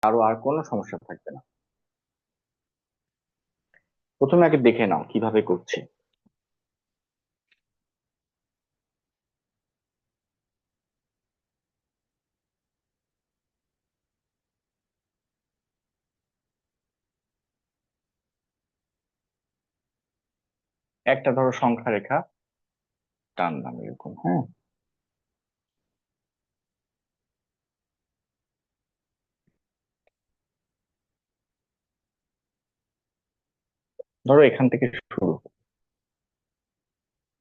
আর কোনো সমস্যা থাকবে না। প্রথমে আগে দেখে নাও কিভাবে করছি। একটা ধরো সংখ্যা রেখা টানলাম এরকম, হ্যাঁ। ধরো এখান থেকে শুরু।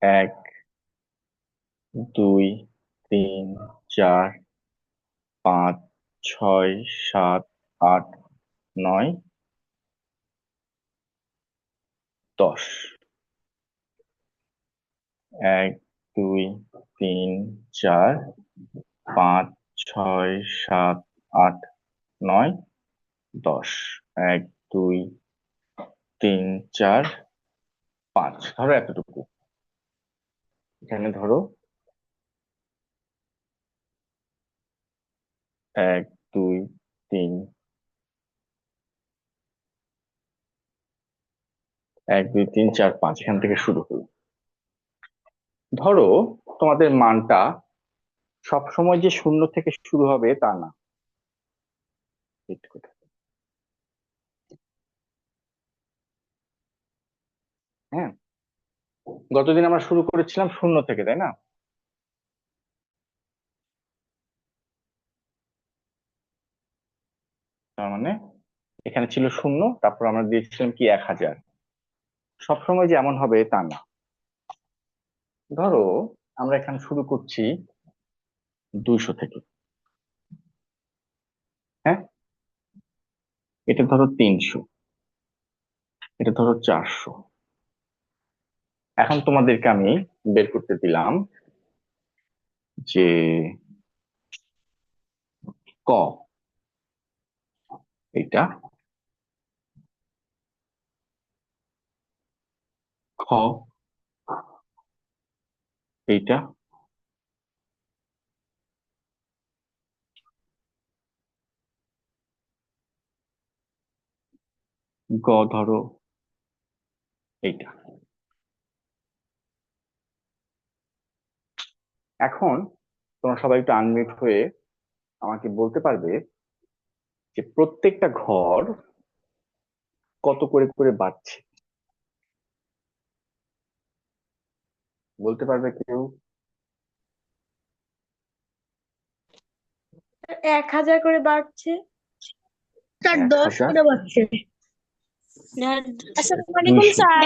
1 2 3 4 5 6 7 8 9 10। 1 2 3 4 5 6 7 8 9 10। 1 2 3 4 5, ধরো এতটুকু। এখানে ধরো 1 2 3, 1 2 3 4 5, এখান থেকে শুরু হলো। ধরো তোমাদের মানটা সবসময় যে 0 থেকে শুরু হবে তা না। Wait করে। হ্যাঁ, গতদিন আমরা শুরু করেছিলাম 0 থেকে, তাই না? তার মানে এখানে ছিল 0, তারপর আমরা দিয়েছিলাম কি 1000। সবসময় যে এমন হবে তা না। ধরো আমরা এখানে শুরু করছি 200 থেকে। হ্যাঁ, এটা ধরো 300, এটা ধরো 400। এখন তোমাদেরকে আমি বের করতে দিলাম যে ক, এটা খ, এইটা গ, ধরো এইটা। এখন তোমরা সবাই একটু আনমিউট হয়ে আমাকে বলতে পারবে যে প্রত্যেকটা ঘর কত করে করে বাড়ছে? বলতে পারবে কেউ? 1000 করে বাড়ছে। তার এক 10 হাজার করে বাড়ছে। আসসালামু আলাইকুম দুইশো স্যার।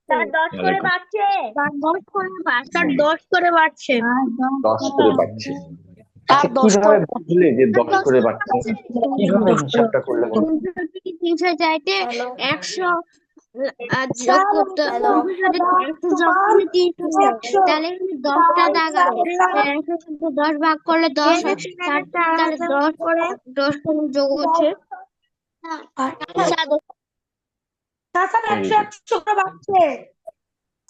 তার 10 করে ওয়ালাইকুম। বাড়ছে। তার 10 করে বাড়ছে। তার 10 করে বাড়ছে। 10 করে বাড়ছে। তার আচ্ছা, 10 কিভাবে করে বুঝলে যে তার 10 10 করে করে বাড়ছে? বাড়ছে। কিভাবে হিসাবটা করলে বলো তো? 300 থেকে 300 চাইতে 100 যোগ স্যার করতে হবে। হ্যালো 300 যদি 100 যোগ তোমার করলে 300 হয়। একশো তাহলে এখানে 10টা তার দাগ আছে। চারটা 100 থেকে 10 ভাগ করলে 10 হয়। তাহলে 10 করে 10 করে যোগ হচ্ছে। স্যার এই একশো যে, একশো করে বাড়ছে।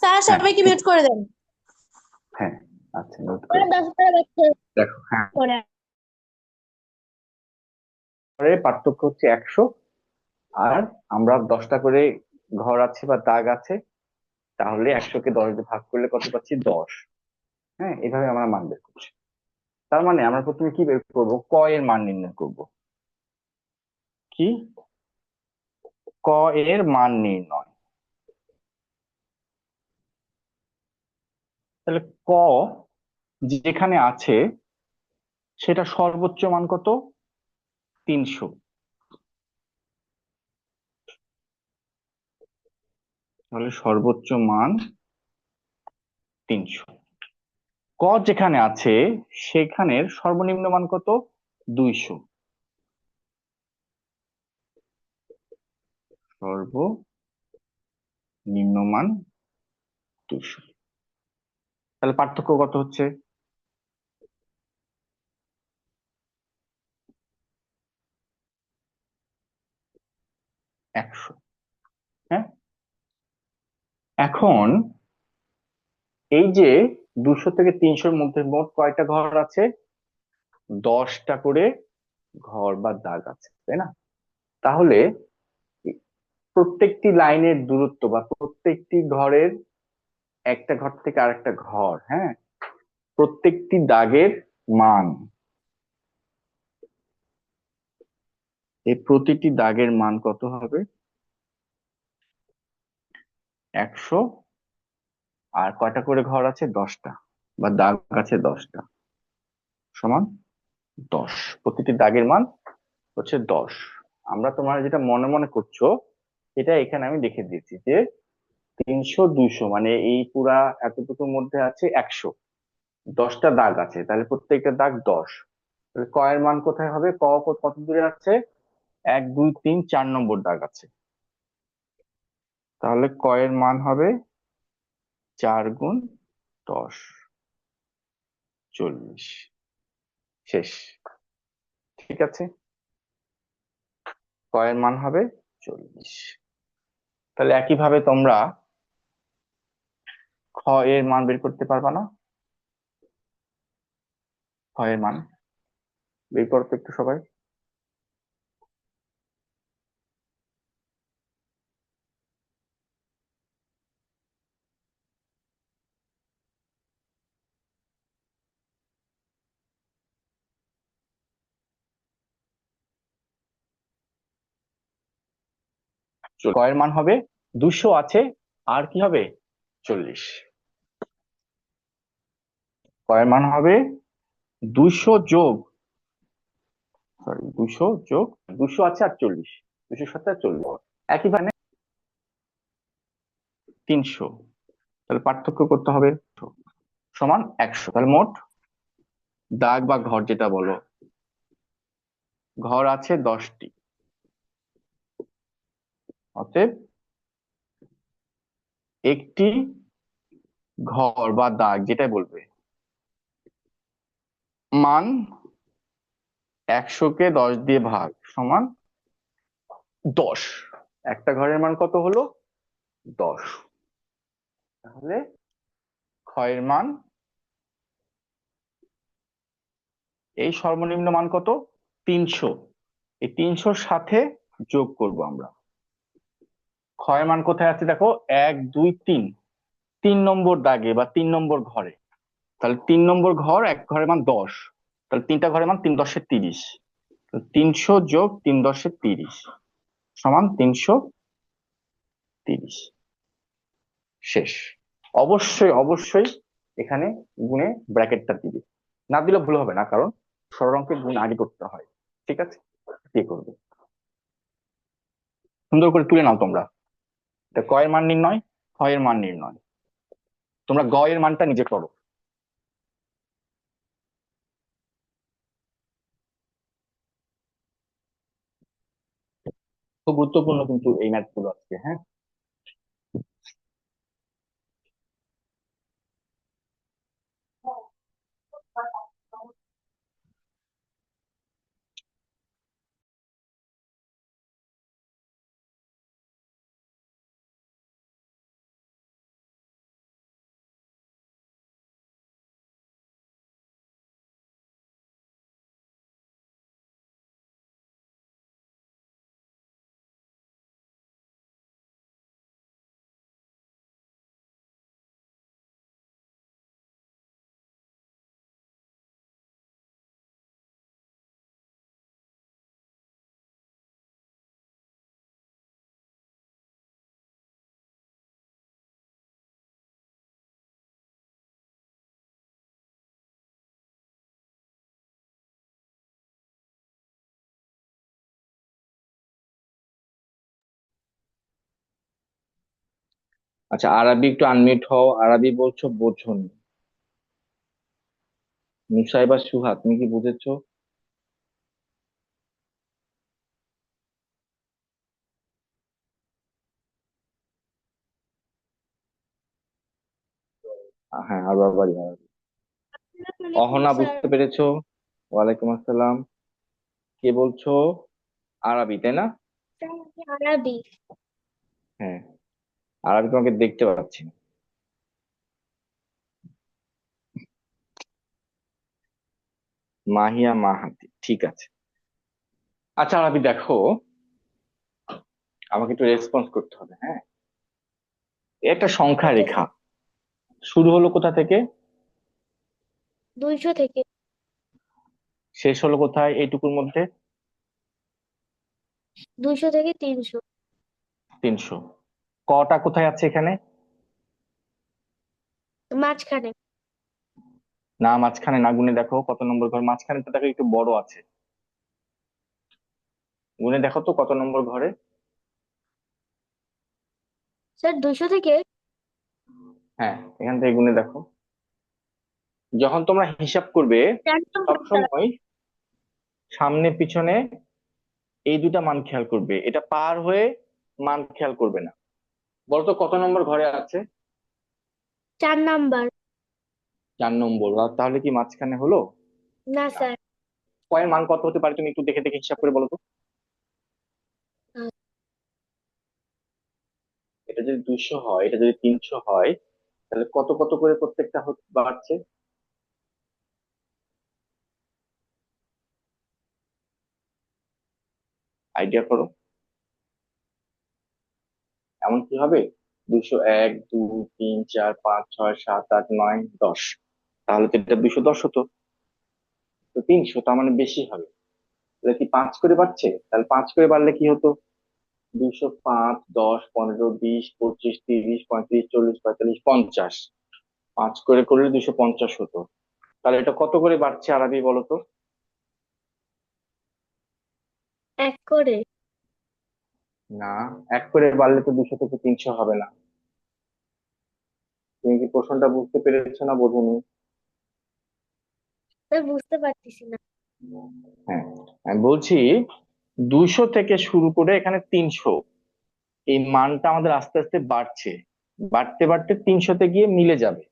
স্যার হ্যাঁ সবাইকে ঠিক। মিউট করে দেন। হ্যাঁ, আচ্ছা নোট করেছি। 10 করে বাড়ছে দেখো, হ্যাঁ, করে। ঘরে পার্থক্য হচ্ছে 100। আর আমরা 10টা করে ঘর আছে বা দাগ আছে, তাহলে 100কে 10 দিয়ে ভাগ করলে কত পাচ্ছি? 10। হ্যাঁ, এভাবে আমরা মান বের করছি। তার মানে আমরা প্রথমে কি বের করব? ক এর মান নির্ণয় করব। কি? ক এর মান নির্ণয়। তাহলে ক যেখানে আছে সেটা সর্বোচ্চ মান কত? 300। তাহলে সর্বোচ্চ মান 300। ক যেখানে আছে সেখানের সর্বনিম্ন মান কত? 200। সর্বনিম্ন মান 200। তাহলে পার্থক্য কত হচ্ছে? 100। হ্যাঁ, এখন এই যে 200 থেকে 300-র মধ্যে মোট কয়টা ঘর আছে? 10টা করে ঘর বা দাগ আছে, তাই না? তাহলে প্রত্যেকটি লাইনের দূরত্ব বা প্রত্যেকটি ঘরের, একটা ঘর থেকে আরেকটা ঘর, হ্যাঁ, প্রত্যেকটি দাগের মান, এই প্রতিটি দাগের মান কত হবে? 100। আর কয়টা করে ঘর আছে? 10টা, বা দাগ আছে 10টা, সমান 10। প্রতিটি দাগের মান হচ্ছে 10। আমরা তোমার যেটা মনে মনে করছো, এটা এখানে আমি লিখে দিয়েছি যে 300 200, মানে এই পুরা এতটুকুর মধ্যে আছে 100, 10টা দাগ আছে, তাহলে প্রত্যেকটা দাগ 10। তাহলে ক এর মান কোথায় হবে? কত দূরে আছে? 1 2 3 4 নম্বর দাগ আছে। তাহলে ক এর মান হবে 4 গুণ 10, 40। শেষ। ঠিক আছে, ক এর মান হবে 40। তাহলে একইভাবে তোমরা খ এর মান বের করতে পারবা না? খ এর মান বের করো তো একটু সবাই। ক এর মান হবে 200 আছে, আর কি হবে? 40। ক এর মান হবে 200 যোগ, সরি 200 যোগ, 200 আছে আর 40, 200 সাথে আর 40 একইভাবে 300। তাহলে পার্থক্য করতে হবে, সমান 100। তাহলে মোট দাগ বা ঘর যেটা বলো, ঘর আছে 10টি, অতএব একটি ঘর বা দাগ যেটাই বলবে, মান 100 কে 10 দিয়ে ভাগ, সমান 10। একটা ঘরের মান কত হলো? 10। তাহলে ক্ষয়ের মান, এই সর্বনিম্ন মান কত? 300। এই 300-র সাথে যোগ করব আমরা। ক্ষয়ের মান কোথায় আছে দেখো, 1 2 3, 3 নম্বর দাগে বা 3 নম্বর ঘরে। তাহলে 3 নম্বর ঘর, এক ঘরের মান 10, তাহলে তিনটা ঘরের মান 3 10 30। 300 যোগ 3 10 30, সমান 330। শেষ। অবশ্যই অবশ্যই এখানে গুণে ব্র্যাকেটটা দিবে, না দিলে ভুল হবে না, কারণ সরল অঙ্কের গুণ আগে করতে হয়। ঠিক আছে, দিয়ে করবে। সুন্দর করে তুলে নাও তোমরা। এটা ক এর মান নির্ণয়, খ এর মান নির্ণয়। তোমরা গ এর মানটা নিজে করো। খুব গুরুত্বপূর্ণ কিন্তু এই ম্যাথ গুলো আজকে, হ্যাঁ। আচ্ছা, আরবি একটু আনমিউট হও, আরবি বলছো বোঝনি। নুসাইবা সুহা, তুমি কি বুঝেছো? হ্যাঁ, আর বাবারই আরবি। অহনা বুঝতে পেরেছো? ওয়ালাইকুম আসসালাম। কে বলছো? আরবি, তাই না? আরবি। হ্যাঁ, আরবি তোমাকে দেখতে পাচ্ছি না। মাহিয়া মাহাতি, ঠিক আছে। আচ্ছা আরবি দেখো, আমাকে একটু রেসপন্স করতে হবে, হ্যাঁ। একটা সংখ্যা ওকে রেখা স্যার। শুরু হলো কোথা থেকে, 200 থেকে। শেষ হলো কোথায় এইটুকুর মধ্যে? 200 থেকে 300। 300। কটা কোথায় আছে এখানে? মাঝখানে। না, মাঝখানে না, গুনে দেখো কত নম্বর ঘর, মাঝখানে তো দেখো একটু বড় আছে, গুনে দেখো তো কত নম্বর ঘরে। স্যার 200 থেকে হ্যাঁ, এখান থেকে গুনে দেখো। যখন তোমরা হিসাব করবে 4 নম্বর স্যার। সবসময় সামনে পিছনে এই দুটা মান খেয়াল করবে, এটা পার হয়ে মান খেয়াল করবে না। বলতো কত নম্বর ঘরে আছে? 4 নাম্বার। 4 নম্বর। আর তাহলে কি মাঝখানে হলো? না না। স্যার। কয়ের মান কত হতে পারে তুমি একটু দেখে দেখে হিসাব করে বলো তো। আহ, এটা যদি 200 হয়, এটা যদি 300 হয়, তাহলে কত কত করে প্রত্যেকটা বাড়ছে? আইডিয়া করো। এমন কি হবে? 201, 2, 3, 4, 5, 6, 7, 8, 9, 10। তাহলে তো এটা 210 হতো। তো 300 তার মানে বেশি হবে। তাহলে কি 5 করে বাড়ছে? তাহলে 5 করে বাড়লে কি হতো? 205, 10, 15, 20, 25, 30, 35, 40, 45, 50। 5 করে করলে 250 হতো। তাহলে এটা কত করে বাড়ছে আরবি বলো তো? 1 করে। না, 1 করে বাড়লে তো 200 থেকে 300 হবে না। তুমি কি প্রশ্নটা বুঝতে পেরেছো না বোঝোনি? স্যার বুঝতে পারতেছি না। হ্যাঁ, আমি বলছি 200 থেকে শুরু করে এখানে 300, এই মানটা আমাদের আস্তে আস্তে বাড়ছে, বাড়তে বাড়তে 300-তে গিয়ে মিলে যাবে।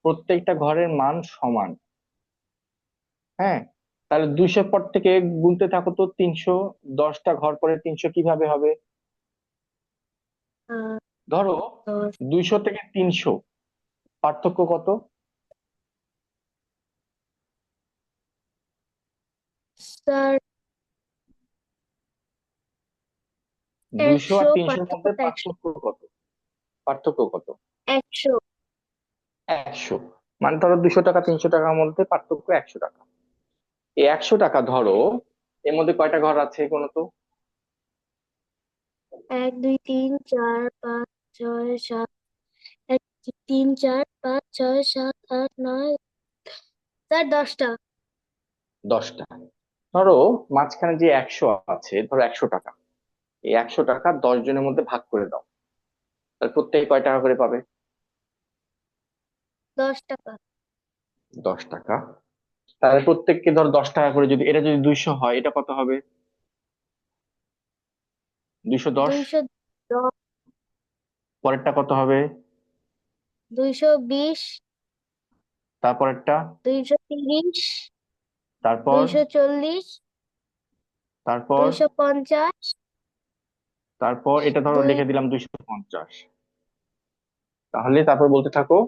প্রত্যেকটা ঘরের মান সমান। হ্যাঁ, তাহলে 200 পর থেকে গুনতে থাকো তো, 300, 10টা ঘর পরে 300 কিভাবে হবে? আহ, ধরো 10। 200 থেকে 300 পার্থক্য কত? স্যার 200 আর 100 300-র মধ্যে পার্থক্যটা 100। পার্থক্য কত? পার্থক্য কত? 100। 100। মানে ধরো 200 টাকা 300 টাকার মধ্যে পার্থক্য 100 টাকা। এই 100 টাকা ধরো, এর মধ্যে কয়টা ঘর আছে কোনো তো? 1 2 3 4 5 6 7। 1 3 4 5 6 7 8 9। স্যার 10টা। 10টা। ধরো মাঝখানে যে 100 আছে, ধরো 100 টাকা, এই 100 টাকা 10 জনের মধ্যে ভাগ করে দাও, তাহলে প্রত্যেকে কয় টাকা করে পাবে? 10 টাকা। 10 টাকা। তাহলে প্রত্যেককে ধর 10 টাকা করে, যদি এটা যদি 200 হয়, এটা কত হবে? 210। 210। পরেরটা কত হবে? 220। তারপরেরটা? 230। তারপর? 240। তারপর? 250। তারপর এটা ধরো দুই লিখে দিলাম 250। তাহলে তারপর বলতে থাকো,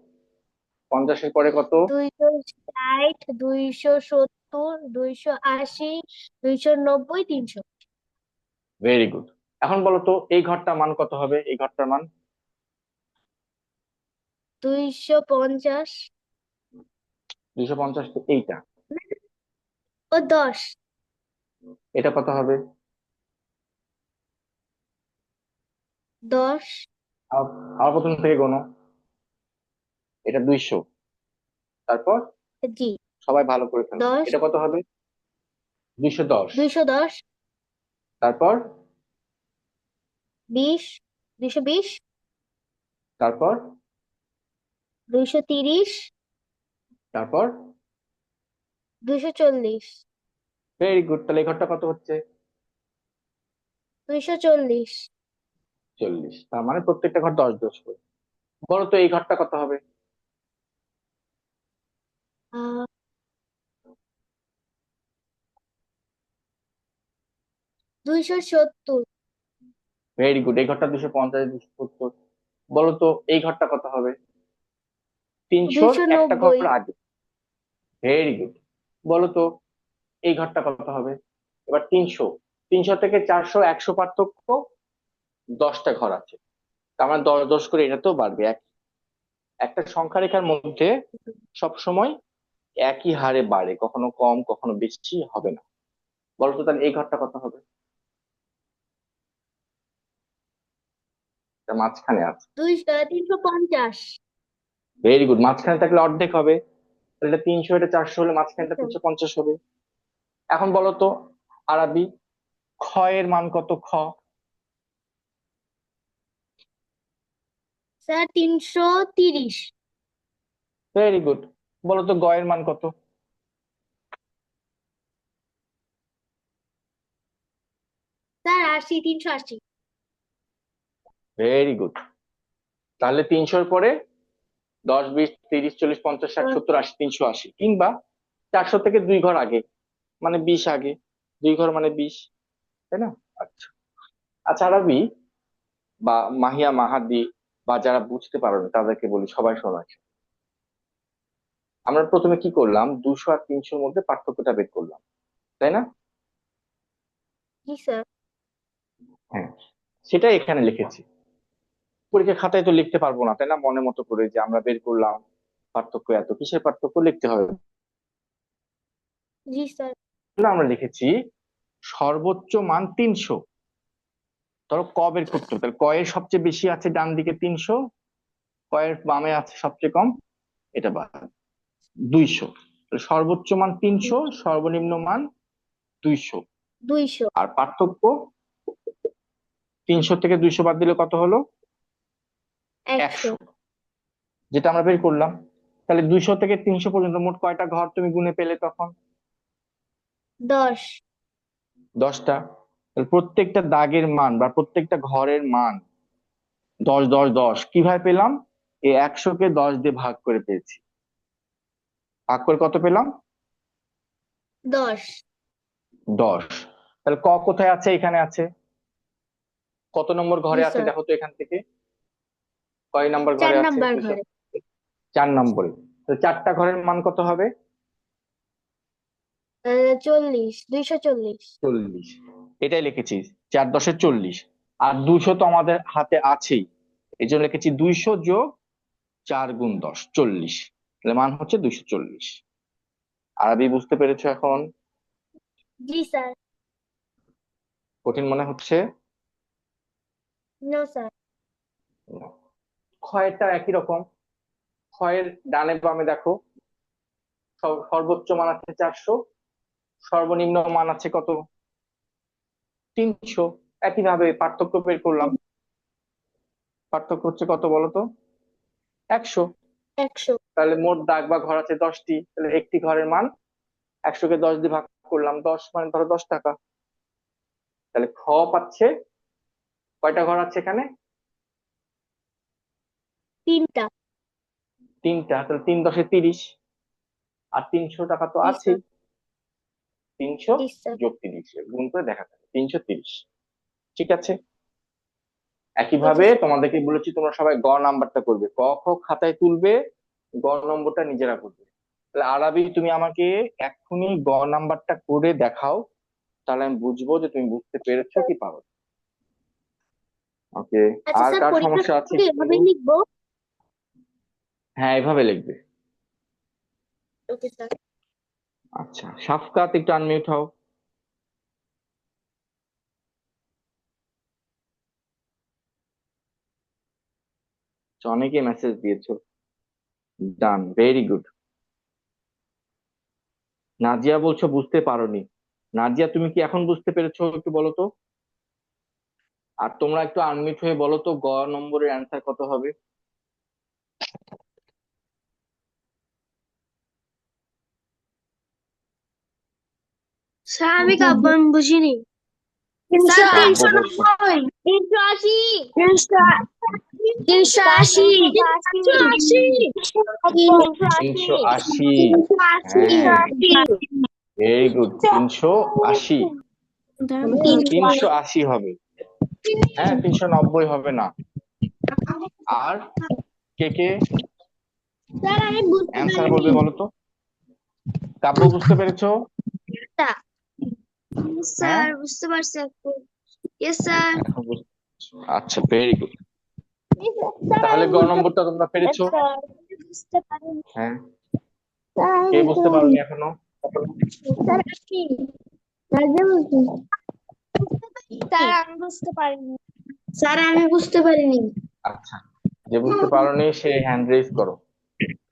50-এর পরে কত? 260। 270। 280। 290। 300। Very good. এখন বলো তো এই ঘরটার মান কত হবে, এই ঘরটার মান? 250। 250 তো এইটা। ও 10। এটা কত হবে? 10। আবার আবার প্রথম থেকে গোনো। এটা 200। তারপর? জি। সবাই ভালো করে ফেলো, 10। এটা কত হবে? 210। 210। তারপর? 20। 220। তারপর? 230। তারপর? 240। Very good. তাহলে এই ঘরটা কত হচ্ছে? 240। 40। তার মানে প্রত্যেকটা ঘর 10 10 করে। বলো তো এই ঘরটা কত হবে? 270। Very good. এই ঘরটা 250, 270। বলো তো এই ঘরটা কত হবে? 300-র একটা ঘর 290। আগে। Very good. বলো তো এই ঘরটা কত হবে? এবার 300 300 থেকে 400 100 পার্থক্য, 10টা ঘর আছে। তার মানে 10 10 করে এটাতেও বাড়বে। একটা সংখ্যা রেখার মধ্যে সব সময় একই হারে বাড়ে, কখনো কম কখনো বেশি হবে না। বলতো তাহলে এই ঘরটা কত হবে? এটা মাঝখানে আছে। 350। ভেরি গুড, মাঝখানে থাকলে অর্ধেক হবে। তাহলে এটা 300, এটা 400 হলে মাঝখানেটা 350 হবে। এখন বলো তো আরবি, খ এর মান কত? খ স্যার 330। Very good. বলো তো গ এর মান কত? স্যার 80, 380। Very good. তাহলে 300-র পরে 10 20 30 40 50 60 70 80, 380, কিংবা 400 থেকে 2 ঘর আগে মানে 20 আগে, 2 ঘর মানে 20, তাই না? আচ্ছা আচ্ছা আরবি বা মাহিয়া মাহাদি বা যারা বুঝতে পারো না তাদেরকে বলি, সবাই শোনা। আমরা প্রথমে কি করলাম, 200 আর 300-র মধ্যে পার্থক্যটা বের করলাম, তাই না? জি স্যার। হ্যাঁ, সেটাই এখানে লিখেছি। পরীক্ষা খাতায় তো লিখতে পারবো না, তাই না, মনে মতো করে যে আমরা বের করলাম পার্থক্য এত, কিসের পার্থক্য লিখতে হবে। জি স্যার। আমরা লিখেছি সর্বোচ্চ মান 300। ধরো ক বের করতে হবে, তাহলে ক এর সবচেয়ে বেশি আছে ডান দিকে 300, ক এর বামে আছে সবচেয়ে কম, এটা বাদ, 200। তাহলে সর্বোচ্চ মান 300, সর্বনিম্ন মান 200। 200। আর পার্থক্য 300 থেকে 200 বাদ দিলে কত হলো? 100। 100, যেটা আমরা বের করলাম। তাহলে 200 থেকে 300 পর্যন্ত মোট কয়টা ঘর তুমি গুনে পেলে তখন? 10। 10টা। তাহলে প্রত্যেকটা দাগের মান বা প্রত্যেকটা ঘরের মান 10 10 10 কিভাবে পেলাম? এই 100-কে 10 দিয়ে ভাগ করে পেয়েছি। ভাগ করে কত পেলাম? 10। 10। তাহলে ক কোথায় আছে? এখানে আছে। কত নম্বর জি ঘরে আছে স্যার। দেখো তো এখান থেকে, কয় নাম্বার 4 ঘরে আছে? নাম্বার ঘরে। 4 নম্বরে। তো 4টা ঘরের মান কত হবে? 40, 240। 40। এটাই লিখেছি, 4 10 40। আর 200 তো আমাদের হাতে আছেই, এই জন্য লিখেছি 200 যোগ 4 গুণ 10, 40। তাহলে মান হচ্ছে 240। আরবি বুঝতে পেরেছো এখন? জি স্যার। কঠিন মনে হচ্ছে? No sir. ক্ষয়েরটা একই রকম। ক্ষয়ের ডানে বামে দেখো, সর্বোচ্চ মান আছে 400, সর্বনিম্ন মান আছে কত? 300। একইভাবে পার্থক্য বের করলাম। পার্থক্য হচ্ছে কত বলো তো? 100। 100। তাহলে মোট দাগ বা ঘর আছে 10টি, তাহলে একটি ঘরের মান 100-কে 10 দিয়ে ভাগ করলাম, 10 মানে ধরো 10 টাকা। তাহলে খ পাচ্ছে কয়টা ঘর আছে এখানে? 3টা। 3টা। তাহলে 3 10 30, আর 300 টাকা তো জি আছেই। স্যার। 300 জি স্যার। যোগ 30 গুণ করে দেখা যাবে 330। ঠিক আছে। ওকে একইভাবে স্যার। তোমাদেরকে বলেছি তোমরা সবাই গ নাম্বারটা করবে, ক খ খাতায় তুলবে, গ নম্বরটা নিজেরা করবে। তাহলে আরবি তুমি আমাকে এক্ষুনি গ নাম্বারটা করে দেখাও, তাহলে আমি বুঝবো যে তুমি বুঝতে পেরেছো কি পারো। ওকে। আচ্ছা আর স্যার, কার পরীক্ষার সমস্যা আছে কি একটু এভাবে বলো। লিখবো? হ্যাঁ এভাবে লিখবে। Okay sir. আচ্ছা সাফকাত, একটু আনমিউট হও। আচ্ছা, অনেকে মেসেজ দিয়েছো। ডান, ভেরি গুড। নাজিয়া বলছো বুঝতে পারোনি। নাজিয়া তুমি কি এখন বুঝতে পেরেছো একটু বলো তো? আর তোমরা একটু আনমিউট হয়ে বলো তো গ নম্বরের অ্যান্সার কত হবে? স্যার আমি কাব্য আমি বুঝিনি। স্যার 300 কাব্য 390, 380, 380 380, 380। 380, হ্যাঁ 380। Very good, 380। 380 হবে। হ্যাঁ 390 হবে না। আর কে কে স্যার আমি বুঝতে অ্যান্সার পারিনি। বলবে বলো তো? কাব্য বুঝতে পেরেছো? তা স্যার বুঝতে পারছি আপু। Yes sir. এখন আচ্ছা, ভেরি গুড। তাহলে গ নম্বরটা তোমরা পেরেছো? বুঝতে পারিনি হ্যাঁ, স্যার। কে বুঝতে পারোনি এখনো? স্যার আপনি রাজা বলছি। স্যার আমি বুঝতে পারিনি। স্যার আমি বুঝতে পারিনি। আচ্ছা, যে বুঝতে পারোনি সে হ্যান্ড রেজ করো,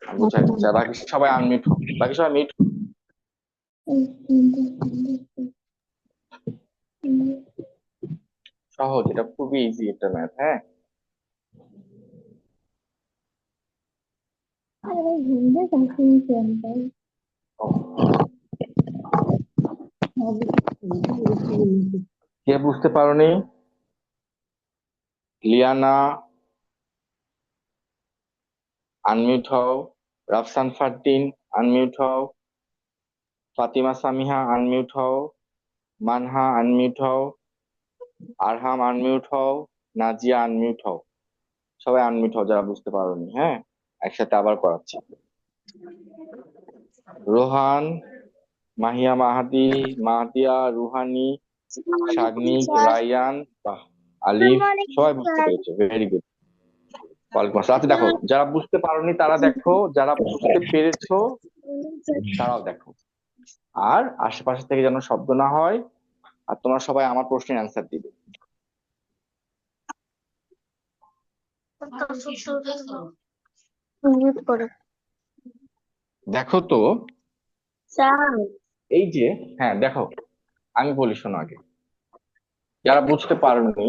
আমি বুঝাই দিচ্ছি। আর বাকি সবাই আনমিউট হও, বাকি সবাই মিউট। সহজ, এটা খুবই ইজি একটা ম্যাথ। হ্যাঁ, কে বুঝতে পারোনি? লিয়ানা, আনমিউট হও। রাফসান ফারদিন, আনমিউট হও। ফাতিমা সামিহা, আনমিউট হও। মানহা, আনমিউট হও। আরহাম, আনমিউট হও। নাজিয়া, আনমিউট হও। সবাই আনমিউট হও যারা বুঝতে পারোনি। হ্যাঁ, একসাথে আবার করাচ্ছি। রোহান, মাহিয়া, মাহাদি, মাহদিয়া, রুহানি, শাগনিক, রায়ান, বাহ, আলিফ, সবাই বুঝতে পেরেছে। Very good. ওয়ালাইকুম আসসালাম। আচ্ছা দেখো, যারা বুঝতে পারোনি তারা দেখো, যারা বুঝতে পেরেছো তারাও দেখো। আর আশেপাশে থেকে যেন শব্দ না হয়। আর তোমরা সবাই আমার প্রশ্নের অ্যান্সার দিবে। মিউট করো দেখো তো, স্যার। এই যে, হ্যাঁ দেখো, আমি বলি শোনো আগে। যারা বুঝতে পারোনি,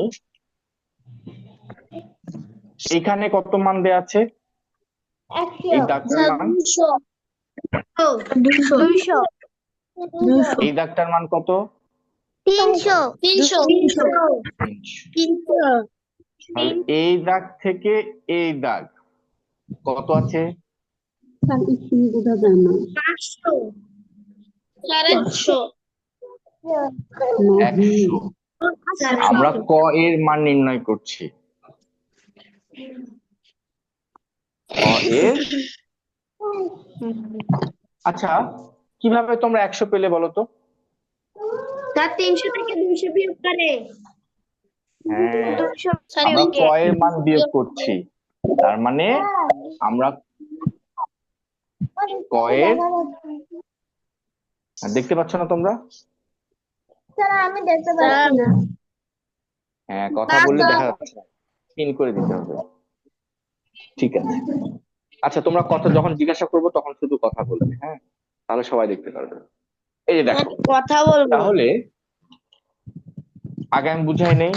এইখানে কত মান দেয়া আছে? এই দাগটার স্যার মান, 200 200 এই দাগটার মান কত? 300 300 300। তাহলে এই দাগ থেকে এই দাগ কত আছে? 500 400 100। আমরা ক এর মান নির্ণয় করছি। ক এর, আচ্ছা কিভাবে তোমরা 100 পেলে বলো তো? স্যার 300 থেকে 200 বিয়োগ করে হ্যাঁ, 200 আমরা ক এর মান বিয়োগ করছি, তার মানে আমরা ক এর, দেখতে পাচ্ছ না তোমরা? স্যার আমি দেখতে পাচ্ছি না। হ্যাঁ, কথা বললে দেখা যাচ্ছে না, পিন করে দিতে হবে। ঠিক আছে, আচ্ছা তোমরা কথা যখন জিজ্ঞাসা করবো তখন শুধু কথা বলবে। হ্যাঁ, তাহলে সবাই দেখতে পারবে। এই যে দেখো, কথা বলবো। তাহলে আগে আমি বুঝাই নেই,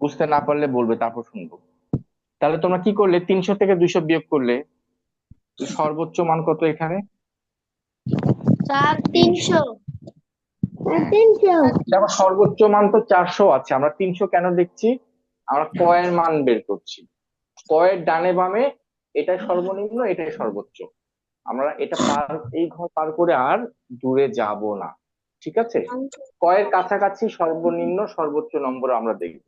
বুঝতে না পারলে বলবে, তারপর শুনবো। তাহলে তোমরা কি করলে? 300 থেকে 200 বিয়োগ করলে সর্বোচ্চ মান কত এখানে? স্যার 300। 300 দেখো সর্বোচ্চ মান তো 400 আছে, আমরা 300 কেন দেখছি? আমরা ক এর মান বের করছি। ক এর ডানে বামে এটাই সর্বনিম্ন, এটাই সর্বোচ্চ। আমরা এটা পার, এই ঘর পার করে আর দূরে যাব না। ঠিক আছে, ক এর কাছাকাছি সর্বনিম্ন সর্বোচ্চ নম্বর আমরা দেখব।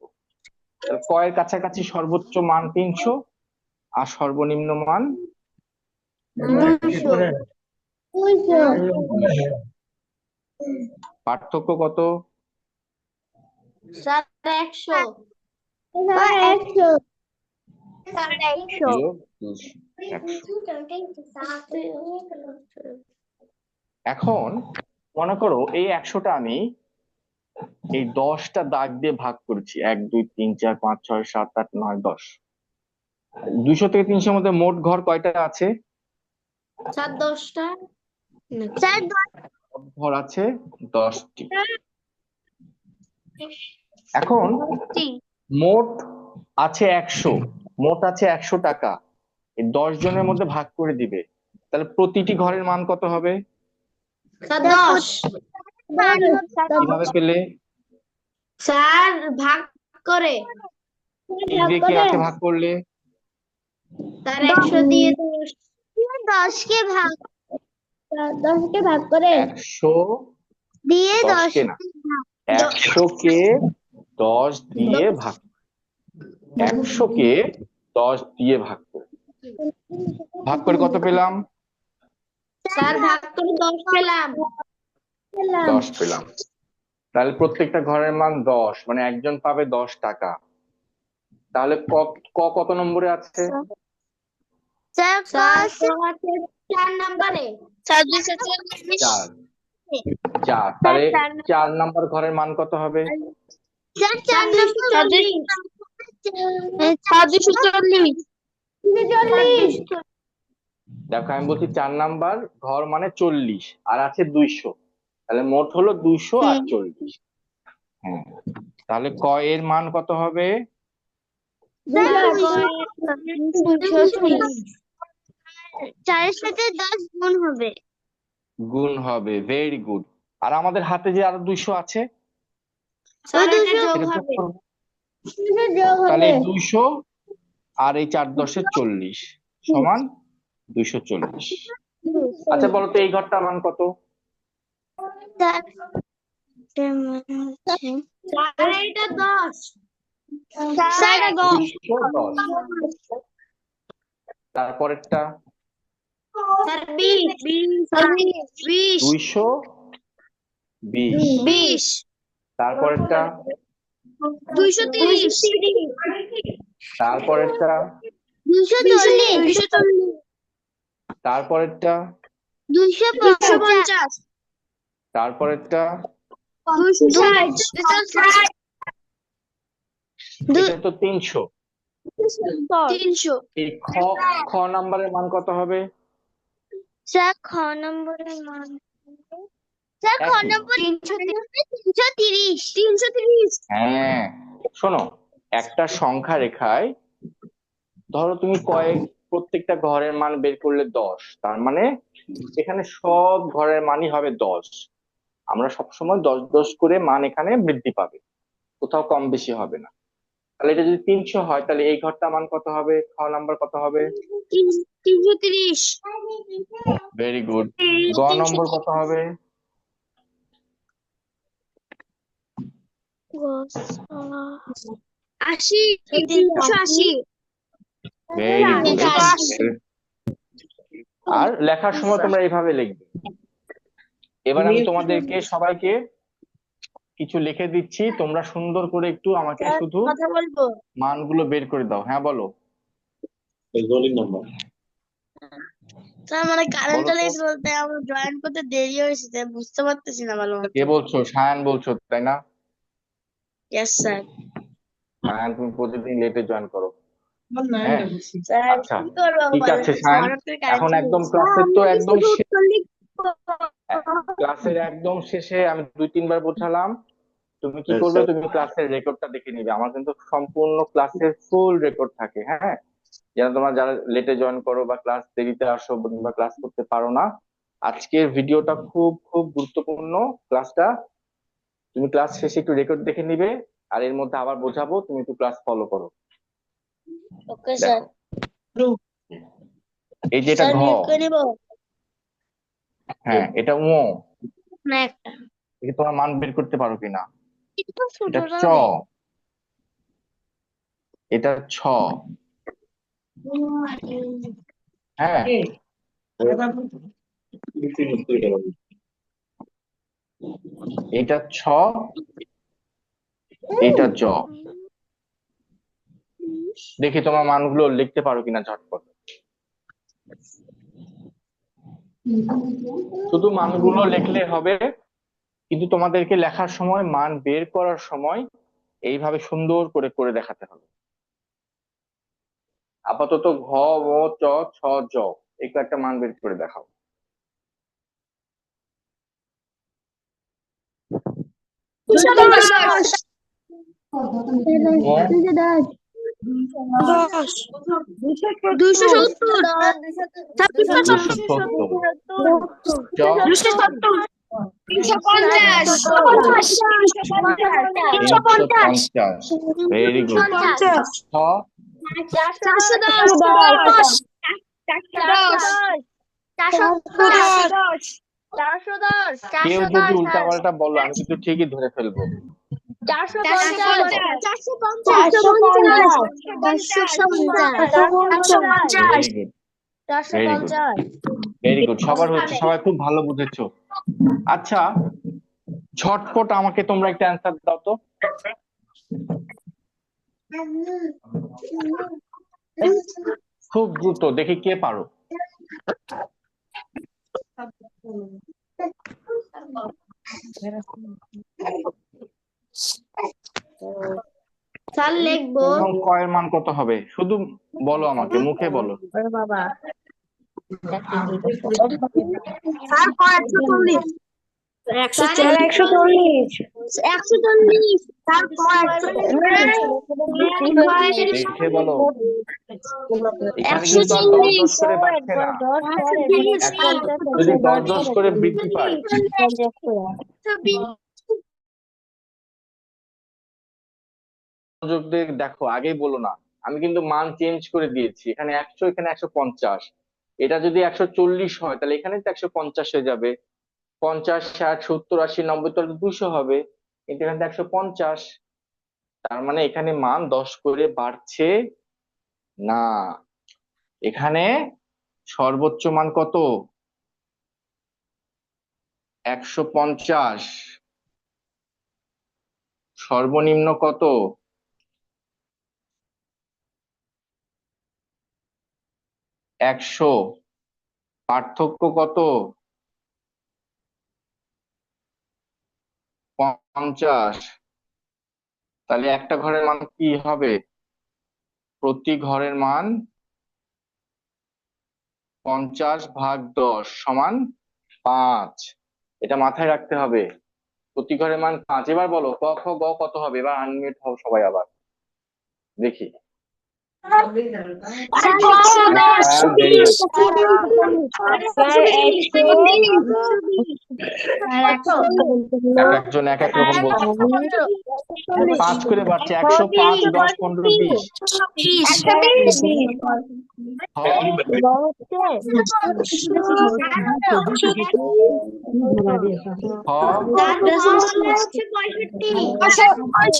তাহলে ক এর কাছাকাছি সর্বোচ্চ মান 300, আর সর্বনিম্ন মান 200 পার্থক্য কত? স্যার 100 100 স্যার 100 বিয়োগ 200, 100। এখন মনে করো এই 100টা আমি এই 10টা দাগ দিয়ে ভাগ করেছি, 1 2 3 4 5 6 7 8 9 10। 200 থেকে 300 মধ্যে মোট ঘর কয়টা আছে? স্যার 10টা স্যার মোট ঘর আছে 10টি। এখন 10টি মোট আছে 100, মোট আছে 100 টাকা, এই 10 জনের মধ্যে ভাগ করে দিবে। তাহলে প্রতিটি ঘরের মান কত হবে? স্যার 10 কিভাবে পেলে? স্যার ভাগ করে কি দিয়ে কি আছে ভাগ করলে? স্যার 100 দিয়ে 10 কে ভাগ 10 কে ভাগ করে 100 দিয়ে 10 কে 10 না, 100 কে 10 দিয়ে ভাগ, 100 কে 10 দিয়ে ভাগ করে, ভাগ করে কত পেলাম? স্যার ভাগ করে 10 পেলাম 10 পেলাম। তাহলে প্রত্যেকটা ঘরের মান 10, মানে একজন পাবে 10 টাকা। তাহলে কত নম্বরে আছে? স্যার স্যার 4 নম্বরে। স্যার 240 4। 4, তাহলে 4 নাম্বার ঘরের মান কত হবে? স্যার 4 নম্বর 240 440 দেখো আমি বলছি 4 নাম্বার ঘর মানে 40 আর আছে 200, তাহলে মোট হলো 200 আর 40। হ্যাঁ, তাহলে ক এর মান কত হবে? 4 এর সাথে 10 গুণ হবে। গুণ হবে, ভেরি গুড। আর আমাদের হাতে যে আরো 200 আছে, স্যার এটা যোগ সেটা যোগ হবে। করবো। তাহলে 200 আর এই 4 10 40 সমান 240। আচ্ছা বলো তো এই ঘরটার মান কত? স্যার স্যার এটা 10। স্যার এটা 10 210। তারপরেরটা স্যার 20 220। তারপরেরটা 230 তারপরেরটা 240 তারপরেরটা 250 তারপরেরটা 260 এটা তো 300। 300 এই খ নাম্বারের মান কত হবে? স্যার খ নম্বরের মান স্যার খ একই। নম্বর 330 হ্যাঁ, শোনো, একটা সংখ্যা রেখায় ধরো তুমি প্রত্যেকটা ঘরের মান বের করলে 10, তার মানে এখানে সব ঘরের মানই হবে 10। আমরা সবসময় 10 10 করে মান এখানে বৃদ্ধি পাবে, কোথাও কম বেশি হবে না। তাহলে এটা যদি 300 হয়, তাহলে এই ঘরটা মান কত হবে? খ নাম্বার কত হবে? 330 ভেরি গুড। গ নম্বর কত হবে? 380 ভেরি গুড। আর লেখার সময় তোমরা এইভাবে লিখবে। এবার আমি তোমাদেরকে সবাইকে কিছু লিখে দিচ্ছি, তোমরা সুন্দর করে একটু আমাকে শুধু কথা বলবো মানগুলো বের করে দাও। হ্যাঁ বলো। স্যার মানে কারেন্ট বলো চলে তো। গেছে বলতে আমার জয়েন করতে দেরি হয়েছে তাই বুঝতে পারতেছি না ভালো মতো। কে বলছো? সায়ান বলছো তাই না? Yes sir. সায়ান, তুমি প্রতিদিন লেটে জয়েন করো। হ্যাঁ, স্যার আচ্ছা কি করবো ঠিক বলেন আছে সায়ান। হঠাৎ করে কারেন্ট এখন চলে একদম গেছে। ক্লাসের তো একদম ক্লাসের একদম শেষে আমি 2-3 বার বোঝালাম। তুমি কি করবে, তুমি ক্লাসের রেকর্ডটা দেখে নিবে। আমার কিন্তু সম্পূর্ণ ক্লাসের ফুল রেকর্ড থাকে। হ্যাঁ, যেন তোমরা যারা লেটে জয়েন করো বা ক্লাস দেরিতে আসো বা ক্লাস করতে পারো না, আজকের ভিডিওটা খুব খুব গুরুত্বপূর্ণ ক্লাসটা। তুমি ক্লাস শেষে একটু রেকর্ড দেখে নিবে, আর এর মধ্যে আবার বোঝাবো, তুমি একটু ক্লাস ফলো করো। Okay sir. দেখো, এই যে এটা স্যার ঘ, মিউট করে নিব হ্যাঁ এটা ও, না একটা দেখি তোমার মান বের করতে পারো কিনা। একটু ছোট এটা চ, এটা ছ, হ্যাঁ এটা ছ, এটা জ। দেখি তোমার মানগুলো লিখতে পারো কিনা ঝটপট। শুধু মানগুলো লিখলে হবে, কিন্তু তোমাদেরকে লেখার সময় মান বের করার সময় এইভাবে সুন্দর করে করে দেখাতে হবে। আপাতত ঘ, ও, চ, ছ, জ, একটু একটা মান বের করে দেখাও। ও 270 270, জ 350, ভেরি গুড। ছ 410 কেউ যদি উল্টাপাল্টা বলো আমি কিন্তু ঠিকই ধরে ফেলবো। 450 ভেরি গুড, সবার হচ্ছে, সবাই খুব ভালো বুঝেছো। আচ্ছা ঝটপট আমাকে তোমরা একটা অ্যান্সার দাও তো। খুব দ্রুত দেখি কে পারো। স্যার লিখবো। এবং কয়ের মান কত হবে শুধু বলো, আমাকে মুখে বলো। বাবা স্যার 140 140 স্যার দেখে বলো, এখানে কিন্তু আর 10 করে বাড়ছে না, যদি 10 করে বৃদ্ধি পায়। মনোযোগ দিয়ে দেখো, আগেই বলো না, আমি কিন্তু মান চেঞ্জ করে দিয়েছি। এখানে 100, এখানে 150। এটা যদি 140 হয় তাহলে এখানে তো 150 হয়ে যাবে। 50, 60, 70, 80, 90 তো 200 হবে, কিন্তু এখানে 150। তার মানে এখানে মান 10 করে বাড়ছে না। এখানে সর্বোচ্চ মান কত? 150। সর্বনিম্ন কত? 100। পার্থক্য কত? 50। তাহলে একটা ঘরের মান কি হবে? প্রতি ঘরের মান 50/10 সমান 5। এটা মাথায় রাখতে হবে, প্রতি ঘরের মান 5। এবার বলো ক খ গ কত হবে? এবার আনমিউট হও সবাই, আবার দেখি। Very good. এক একজন এক এক রকম বলছে। 5 করে বাড়ছে, 105, 10, 15, 20। হ, হ, 65